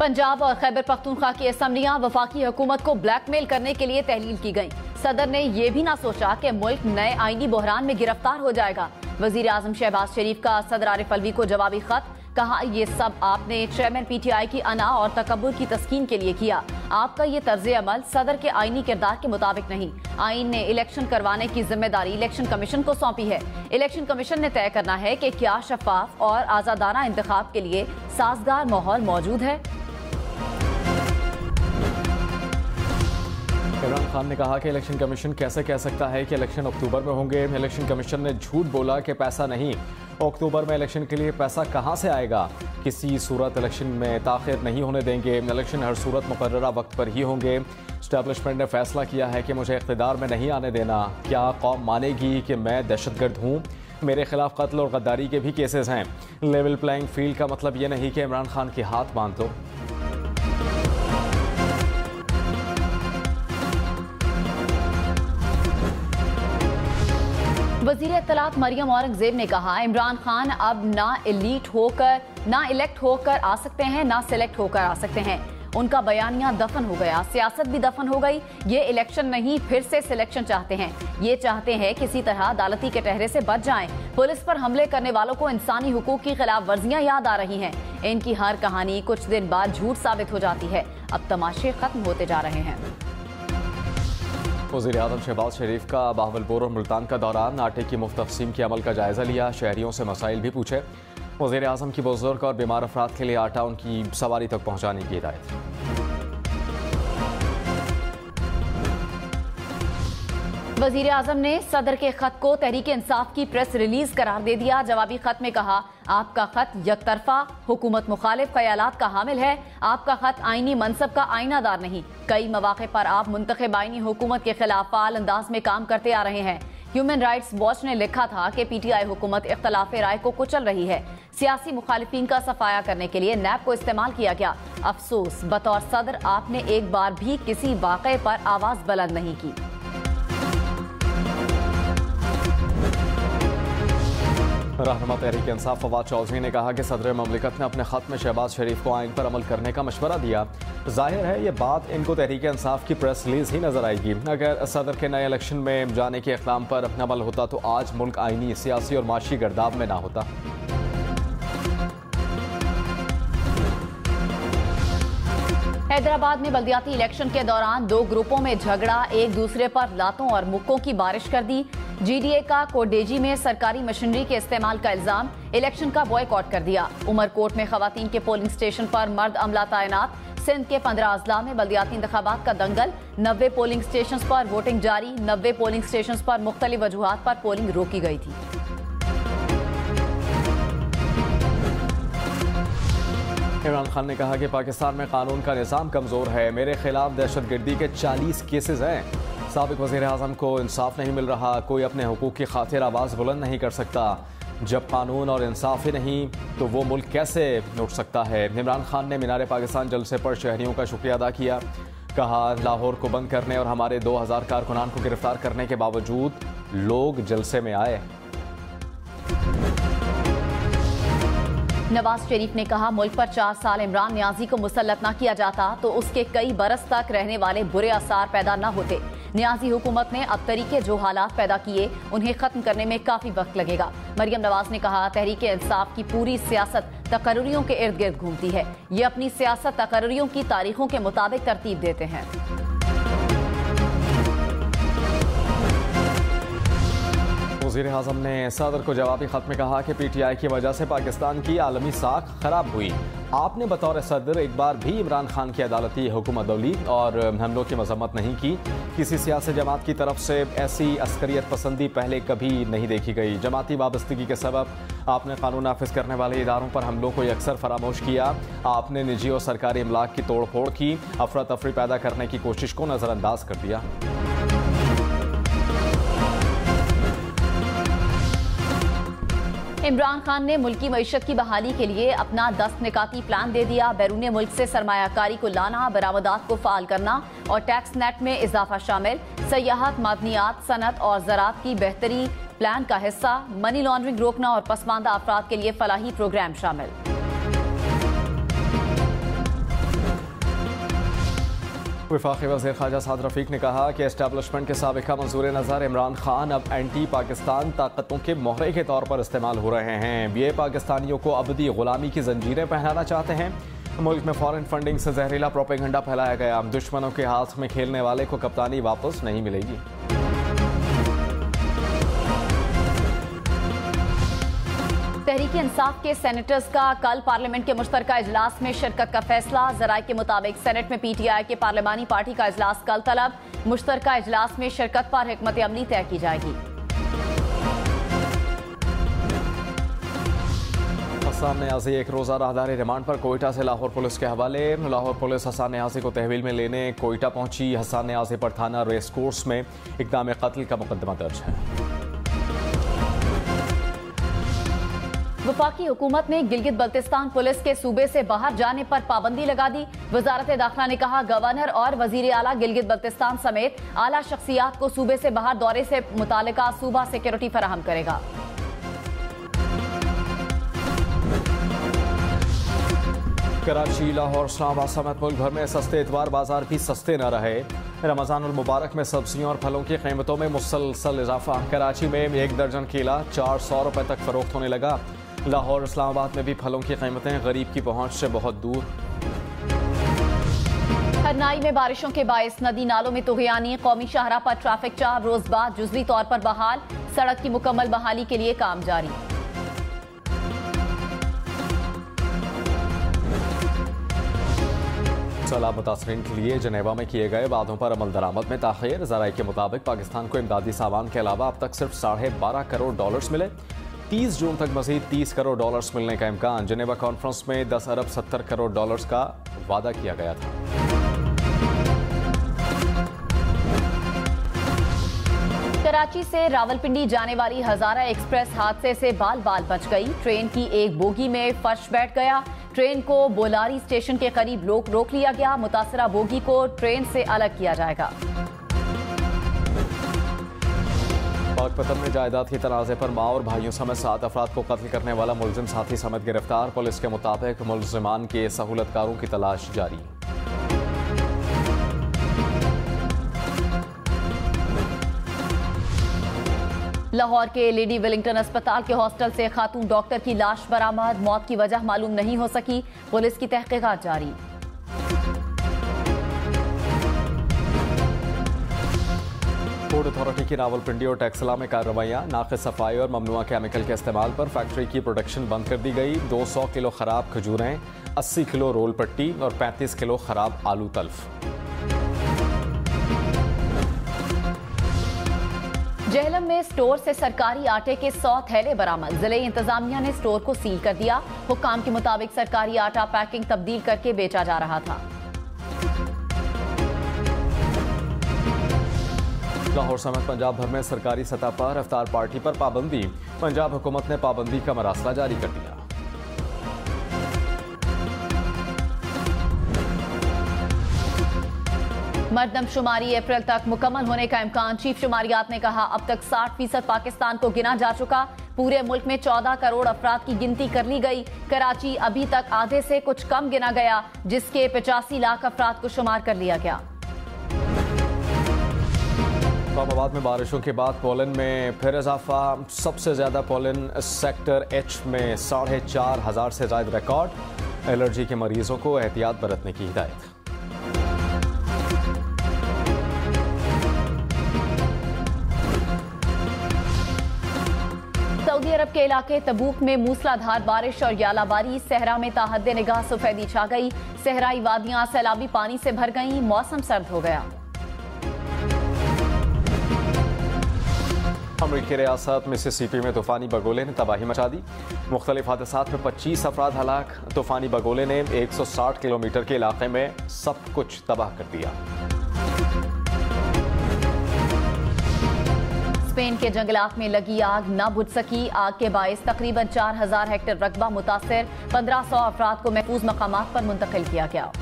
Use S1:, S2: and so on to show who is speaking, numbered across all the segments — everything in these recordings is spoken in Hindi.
S1: पंजाब और खैबर पख्तूनख्वा की असम्बलियां वफाकी हुकूमत को ब्लैकमेल करने के लिए तहलील की गईं। सदर ने यह भी ना सोचा कि मुल्क नए आईनी बहरान में गिरफ्तार हो जाएगा। वजीर आजम शहबाज शरीफ का सदर आरिफ अलवी को जवाबी खत, कहा ये सब आपने चेयरमैन PTI की अना और तकब्बुर की तस्कीन के लिए किया। आपका ये तर्ज अमल सदर के आईनी किरदार के मुताबिक नहीं। आईन ने इलेक्शन करवाने की जिम्मेदारी इलेक्शन कमीशन को सौंपी है। इलेक्शन कमीशन ने तय करना है कि क्या शफाफ और आजादाना इंतखाब के लिए साजगार माहौल मौजूद है।
S2: इमरान खान ने कहा कि इलेक्शन कमीशन कैसे कह सकता है कि इलेक्शन अक्टूबर में होंगे। इलेक्शन कमीशन ने झूठ बोला कि पैसा नहीं। अक्टूबर में इलेक्शन के लिए पैसा कहां से आएगा? किसी सूरत इलेक्शन में ताखिर नहीं होने देंगे। इलेक्शन हर सूरत मुकर्ररा वक्त पर ही होंगे। एस्टैब्लिशमेंट ने फैसला किया है कि मुझे इख्तिदार में नहीं आने देना। क्या कौम मानेगी कि मैं दहशतगर्द हूँ? मेरे खिलाफ कत्ल और गद्दारी के भी केसेस हैं। लेवल प्लेइंग फील्ड का मतलब ये नहीं कि इमरान खान के हाथ बांध दो।
S1: वज़ीर इत्तलात मरियम औरंगजेब ने कहा, इमरान खान अब ना इलेक्ट होकर आ सकते हैं, ना सिलेक्ट होकर आ सकते हैं। उनका बयानिया दफन हो गया, सियासत भी दफन हो गई। ये इलेक्शन नहीं, फिर से सिलेक्शन चाहते हैं। ये चाहते हैं किसी तरह अदालती के टहरे से बच जाएं। पुलिस पर हमले करने वालों को इंसानी हुकूक की खिलाफ वर्जियां याद आ रही हैं। इनकी हर कहानी कुछ दिन बाद झूठ साबित हो जाती है। अब तमाशे खत्म होते जा रहे हैं।
S2: वज़ीर आज़म शहबाज शरीफ का बहावलपुर और मुल्तान का दौरान आटे की मुफ्त तक़सीम के अमल का जायज़ा लिया। शहरियों से मसाइल भी पूछे। वज़ीर आज़म की बुज़ुर्ग और बीमार अफराद के लिए आटा उनकी सवारी तक पहुँचाने की हिदायत।
S1: वज़ीर आज़म ने सदर के खत को तहरीक इंसाफ की प्रेस रिलीज करार दे दिया। जवाबी खत में कहा, आपका खत यकतरफा हुकूमत मुखालिफ ख्यालात का हामिल है। आपका खत आईनी मनसब का आईनादार नहीं। कई मौके पर आप मुंतखब आईनी हुकूमत के खिलाफ फाल अंदाज में काम करते आ रहे हैं। ह्यूमन राइट्स वॉच ने लिखा था कि PTI हुकूमत इख्तलाफ राय को कुचल रही है। सियासी मुखालिफिन का सफाया करने के लिए नैब को इस्तेमाल किया गया। अफसोस, बतौर सदर आपने एक बार भी किसी वाक़े पर आवाज बुलंद नहीं की।
S2: रहनुमा तहरीक इंसाफ फवाद चौधरी ने कहा कि सदर ममलिकत ने अपने खत में शहबाज शरीफ को आइन पर अमल करने का मशवरा दिया। जाहिर है ये बात इनको तहरीक इंसाफ की प्रेस रिलीज ही नजर आएगी। अगर सदर के नए इलेक्शन में जाने के इक़दाम पर अमल होता तो आज मुल्क आइनी, सियासी और माशी गर्दाब में ना होता।
S1: हैदराबाद में बल्दियाती इलेक्शन के दौरान दो ग्रुपों में झगड़ा, एक दूसरे पर लातों और मुक्कों की बारिश कर दी। GDA का कोडेजी में सरकारी मशीनरी के इस्तेमाल का इल्जाम, इलेक्शन का बॉयकॉट कर दिया। उमरकोट में खवातीन के पोलिंग स्टेशन पर मर्द अमला तैनात। सिंध के 15 अजला में बल्दियाती इंतखाबात का दंगल, 90 पोलिंग स्टेशन पर वोटिंग जारी। 90 पोलिंग स्टेशन पर मुख्तलिफ वजूहात पर पोलिंग रोकी गई थी।
S2: इमरान खान ने कहा कि पाकिस्तान में कानून का निज़ाम कमज़ोर है। मेरे खिलाफ दहशतगर्दी के 40 केसेस हैं। साबिक वज़ीर आज़म को इंसाफ नहीं मिल रहा। कोई अपने हुकूक की खातिर आवाज़ बुलंद नहीं कर सकता। जब कानून और इंसाफ ही नहीं तो वो मुल्क कैसे उठ सकता है? इमरान खान ने मीनार पाकिस्तान जलसे पर शहरियों का शुक्रिया अदा किया। कहा, लाहौर को बंद करने और हमारे 2000 कारकुनान को गिरफ्तार करने के बावजूद लोग जलसे में आए।
S1: नवाज शरीफ ने कहा, मुल्क पर 4 साल इमरान नियाजी को मुसल्लत न किया जाता तो उसके कई बरस तक रहने वाले बुरे असर पैदा न होते। नियाजी हुकूमत ने अब तरीके जो हालात पैदा किए उन्हें खत्म करने में काफी वक्त लगेगा। मरियम नवाज ने कहा, तहरीक इंसाफ की पूरी सियासत तकर्रुरियों के इर्द गिर्द घूमती है। ये अपनी सियासत तकर्रुरियों की तारीखों के मुताबिक तरतीब देते हैं।
S2: वज़ीर आज़म ने सदर को जवाबी खत में कहा कि PTI की वजह से पाकिस्तान की आलमी साख खराब हुई। आपने बतौर सदर एक बार भी इमरान खान की अदालती हुकूमत दौली और हमलों की मजम्मत नहीं की। किसी सियासी जमात की तरफ से ऐसी अस्करियत पसंदी पहले कभी नहीं देखी गई। जमाती वाबस्तगी के सबब आपने कानून नाफिज करने वाले इदारों पर हमलों को अक्सर फरामोश किया। आपने निजी और सरकारी इमलाक की तोड़ फोड़ की, अफरा तफरी पैदा करने की कोशिश को नज़रअंदाज कर दिया।
S1: इमरान खान ने मुल्की मईशत की बहाली के लिए अपना 10 निकाती प्लान दे दिया। बैरून मुल्क से सरमायाकारी को लाना, बरामदात को फाल करना और टैक्स नेट में इजाफा शामिल। सयाहत, मादनियात, सनत और ज़राअत की बेहतरी प्लान का हिस्सा। मनी लॉन्ड्रिंग रोकना और पसमानदा अफराद के लिए फलाही प्रोग्राम शामिल।
S2: वफाकी वज़ीर ख़ारजा साद रफ़ीक ने कहा कि एस्टेब्लिशमेंट के साबिक़ा मंजूर नज़र इमरान खान अब एंटी पाकिस्तान ताकतों के मोहरे के तौर पर इस्तेमाल हो रहे हैं। ये पाकिस्तानियों को अबदी ग़ुलामी की जंजीरें पहनाना चाहते हैं। मुल्क में फॉरेन फंडिंग से जहरीला प्रोपेगेंडा फैलाया गया। दुश्मनों के हाथ में खेलने वाले को कप्तानी वापस नहीं मिलेगी।
S1: तहरीक इंसाफ के सेनेटर्स का कल पार्लियामेंट के मुश्तरका इजलास में शिरकत का फैसला। ज़राए के मुताबिक सेनेट में PTI के पार्लिमानी पार्टी का इजलास कल तलब। मुश्तरका इजलास में शिरकत पर हिकमत अमली तय की जाएगी।
S2: हसन न्याज़ी एक रोज़ा राहदारी रिमांड पर कोयटा से लाहौर पुलिस के हवाले। लाहौर पुलिस हसन न्याज़ी को तहवील में लेने कोयटा पहुंची। हसन न्याज़ी पर थाना रेस कोर्स में इक़दाम कत्ल का मुकदमा दर्ज है।
S1: वफाकी हुकूमत ने गिलगित बल्तिस्तान पुलिस के सूबे से बाहर जाने पर पाबंदी लगा दी। वजारत दाखिला ने कहा गवर्नर और वजीर आला गिलगित बल्तिस्तान समेत आला शख्सियात को सूबे से बाहर दौरे से मुतालिका सूबा सिक्योरिटी फराहम करेगा।
S2: कराची, लाहौर, इस्लामाबाद समेत मुल्क भर में सस्ते इतवार बाजार भी सस्ते न रहे। रमजानुल मुबारक में सब्जियों और फलों की कीमतों में मुसलसल इजाफा। कराची में 1 दर्जन केला 400 रुपए तक फरोख्त होने लगा। लाहौर, इस्लामाबाद में भी फलों की कीमतें गरीब की पहुंच से बहुत दूर।
S1: हरनाई में बारिशों के बायस नदी नालों में तुग़यानी। कौमी शाहराह पर ट्रैफिक 4 रोज बाद जुज़वी तौर पर बहाल। सड़क की मुकम्मल बहाली के लिए काम जारी।
S2: सैलाब मुतासरीन के लिए जनेवा में किए गए वादों पर अमल दरामद में ताख़ीर। ज़राए के मुताबिक पाकिस्तान को इमदादी सामान के अलावा अब तक सिर्फ $12.5 करोड़ मिले। 30 जून तक मज़ीद $30 करोड़ मिलने का इम्कान। जनेवा कॉन्फ्रेंस में $10 अरब 70 करोड़ का वादा किया गया था।
S1: कराची से रावलपिंडी जाने वाली हजारा एक्सप्रेस हादसे से बाल बाल बच गई। ट्रेन की एक बोगी में फर्श बैठ गया। ट्रेन को बोलारी स्टेशन के करीब रोक लिया गया। मुतासरा बोगी को ट्रेन से अलग किया जाएगा।
S2: पाकपतन में जायदाद की तनाज़े पर माँ और भाइयों समेत 7 अफराद को कत्ल करने वाला मुलजिम साथी समेत गिरफ्तार। पुलिस के मुताबिक मुलजिमान के सहूलतकारों की तलाश जारी।
S1: लाहौर के लेडी वेलिंगटन अस्पताल के हॉस्टल से खातून डॉक्टर की लाश बरामद। मौत की वजह मालूम नहीं हो सकी। पुलिस की तहकीकात जारी।
S2: फूड अथॉरिटी की रावलपिंडी और टैक्सला में कार्रवाइयां। नाक़िस सफाई और ममनुआ केमिकल के इस्तेमाल पर फैक्ट्री की प्रोडक्शन बंद कर दी गई। 200 किलो खराब खजूरें, 80 किलो रोल पट्टी और 35 किलो खराब आलू तल्फ।
S1: जेहलम में स्टोर से सरकारी आटे के 100 थैले बरामद। जिले इंतजामिया ने स्टोर को सील कर दिया। हुक्काम के मुताबिक सरकारी आटा पैकिंग तब्दील करके बेचा जा रहा था।
S2: लाहौर समेत पंजाब भर में सरकारी सतह पर इफ्तार पार्टी पर पाबंदी। पंजाब हुकूमत ने पाबंदी का मरासला जारी कर दिया।
S1: मरदमशुमारी अप्रैल तक मुकम्मल होने का इम्कान। चीफ शुमारियात ने कहा अब तक 60% पाकिस्तान को गिना जा चुका। पूरे मुल्क में 14 करोड़ अफराद की गिनती कर ली गई। कराची अभी तक आधे से कुछ कम गिना गया, जिसके 85 लाख अफराद को शुमार कर लिया गया।
S2: इस्लामाबाद में बारिशों के बाद पोलन में फिर इजाफा। सबसे ज्यादा पोलन सेक्टर H में 4,500 से ज्यादा रिकॉर्ड। एलर्जी के मरीजों को एहतियात बरतने की हिदायत।
S1: सऊदी अरब के इलाके तबूक में मूसलाधार बारिश और यालाबारी। सहरा में ताहद्दे निगाह सफेदी छा गई। सहराई वादियां सैलाबी पानी से भर गईं। मौसम सर्द हो गया।
S2: अमरीकी रियासत मिसिसिपी में तूफानी बगोले ने तबाही मचा दी। मुख्तलिफ हादसात में 25 अफराद हलाक। तूफानी बगोले ने 160 किलोमीटर के इलाके में सब कुछ तबाह कर दिया।
S1: स्पेन के जंगलात में लगी आग न बुझ सकी। आग के बायस तकरीबन 4000 हेक्टेयर रकबा मुतासर। 1500 अफराद को महफूज मकामात पर मुंतकिल किया गया।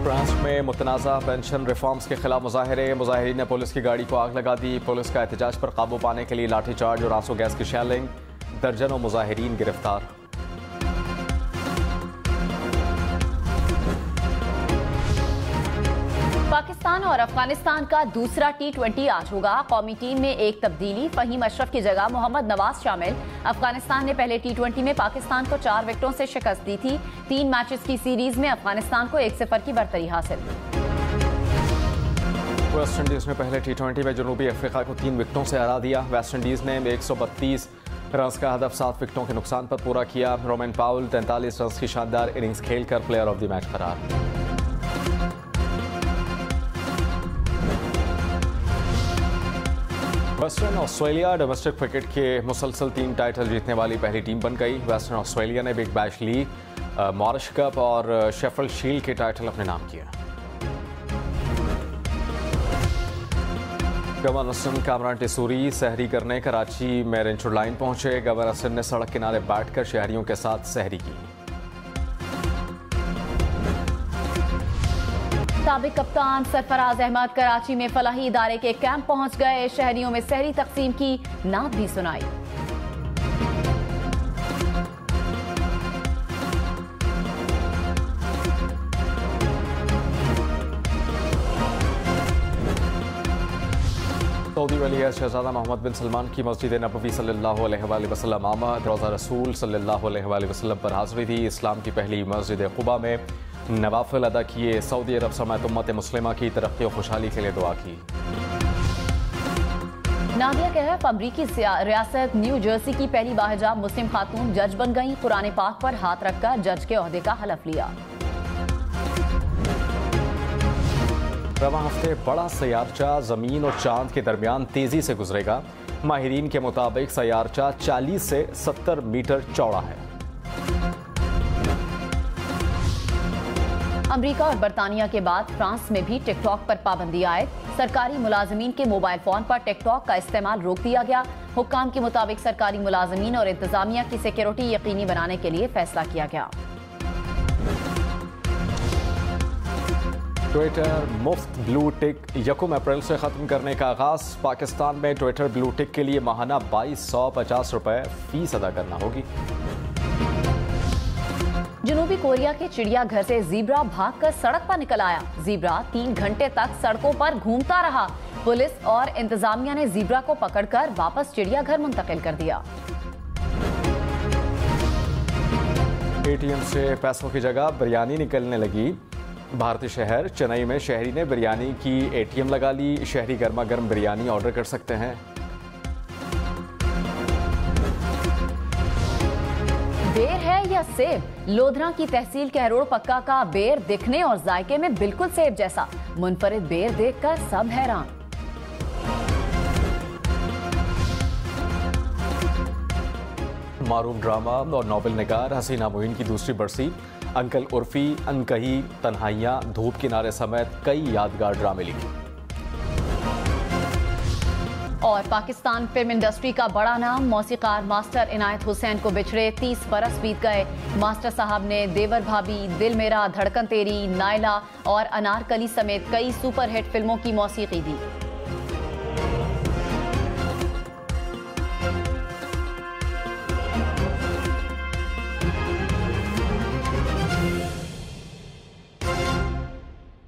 S2: फ्रांस में मुतनाज़ा पेंशन रिफॉर्म्स के खिलाफ मुजाहिरे। मुजाहिरीन ने पुलिस की गाड़ी को आग लगा दी। पुलिस का एहतजाज पर काबू पाने के लिए लाठीचार्ज और आंसू गैस की शेलिंग। दर्जनों मुजाहिरीन गिरफ्तार।
S1: पाकिस्तान और अफगानिस्तान का दूसरा T20 आज होगा। कौमी टीम में एक तब्दीली, फहीम अशरफ की जगह मोहम्मद नवाज शामिल। अफगानिस्तान ने पहले T20 में पाकिस्तान को 4 विकेटों से शिकस्त दी थी। 3 मैचेस की सीरीज में अफगानिस्तान को 1-0 की बरतरी हासिल।
S2: वेस्ट इंडीज ने पहले T20 में जनूबी अफ्रीका को 3 विकेटों से हरा दिया। वेस्ट इंडीज ने 132 रन का हदफ 7 विकेटों के नुकसान पर पूरा किया। रोमेन पाउल 43 रन की शानदार इनिंग्स खेलकर प्लेयर ऑफ द मैच करार। वेस्टर्न ऑस्ट्रेलिया डोमेस्टिक क्रिकेट के मुसलसल 3 टाइटल जीतने वाली पहली टीम बन गई। वेस्टर्न ऑस्ट्रेलिया ने बिग बैश लीग, मॉरिश कप और शेफील्ड शील्ड के टाइटल अपने नाम किए। गवर्नर हसन कामरान टिसूरी सहरी करने कराची में रेंचुर लाइन पहुंचे। गवर्नर हसन ने सड़क किनारे बैठकर शहरियों के साथ सहरी की।
S1: साबिक कप्तान सरफराज अहमद कराची में फलाही इदारे के कैंप पहुंच गए। शहरियों में सहरी तकसीम की, नात भी सुनाई।
S2: सऊदी वली शहजादा मोहम्मद बिन सलमान की मस्जिद नबवी सल्लल्लाहु अलैहि वसल्लम आमद। रोज़ा रसूल सल्लल्लाहु अलैहि वसल्लम पर हाज़िरी दी। इस्लाम की पहली मस्जिद कुबा में नवाफिल अदा किए। सऊदी अरब समेत उम्मत मुस्लिमा की तरक्की और खुशहाली के लिए दुआ की।
S1: नादिया कैफ अमरीकी रियासत न्यू जर्सी की पहली बाहिजाब मुस्लिम खातून जज बन गई। कुरान पाक पर हाथ रखकर जज के ओहदे का हलफ लिया।
S2: रवां हफ्ते बड़ा सयारचा जमीन और चांद के दरमियान तेजी से गुजरेगा। माहिरीन के मुताबिक सयारचा 40 से 70 मीटर चौड़ा है।
S1: अमेरिका और बरतानिया के बाद फ्रांस में भी टिकटॉक पर पाबंदी आए। सरकारी मुलाजमीन के मोबाइल फोन पर टिकटॉक का इस्तेमाल रोक दिया गया। हुक्काम के मुताबिक सरकारी मुलाजमीन और इंतजामिया की सिक्योरिटी यकीनी बनाने के लिए फैसला किया गया।
S2: ट्विटर मुफ्त ब्लू टिक 1 अप्रैल से खत्म करने का आगाज। पाकिस्तान में ट्विटर ब्लू टिक के लिए माहाना 2250 रुपए फीस अदा करना होगी।
S1: जनूबी कोरिया के चिड़ियाघर से जीब्रा भागकर सड़क पर निकल आया। जीब्रा 3 घंटे तक सड़कों पर घूमता रहा। पुलिस और इंतजामिया ने जीब्रा को पकड़कर वापस चिड़ियाघर मुंतकिल कर दिया।
S2: एटीएम से पैसों की जगह बिरयानी निकलने लगी। भारतीय शहर चेन्नई में शहरी ने बिरयानी की एटीएम लगा ली। शहरी गर्मा गर्म बिरयानी ऑर्डर कर सकते हैं।
S1: बेर है या सेब? लोधरा की तहसील कहरोड़ पक्का का बेर दिखने और जायके में बिल्कुल सेब जैसा। मुनफरिद बेर देखकर सब हैरान।
S2: मारूफ ड्रामा और नॉवेल निगार हसीना मोइन की दूसरी बरसी। अंकल उर्फी, अनकही, तन्हाइयाँ, धूप किनारे समेत कई यादगार ड्रामे लिखे।
S1: और पाकिस्तान फिल्म इंडस्ट्री का बड़ा नाम मौसीकार मास्टर इनायत हुसैन को बिछड़े 30 बरस बीत गए। मास्टर साहब ने देवर भाभी, दिल मेरा, धड़कन तेरी, नायला और अनारकली समेत कई सुपरहिट फिल्मों की मौसीकी दी।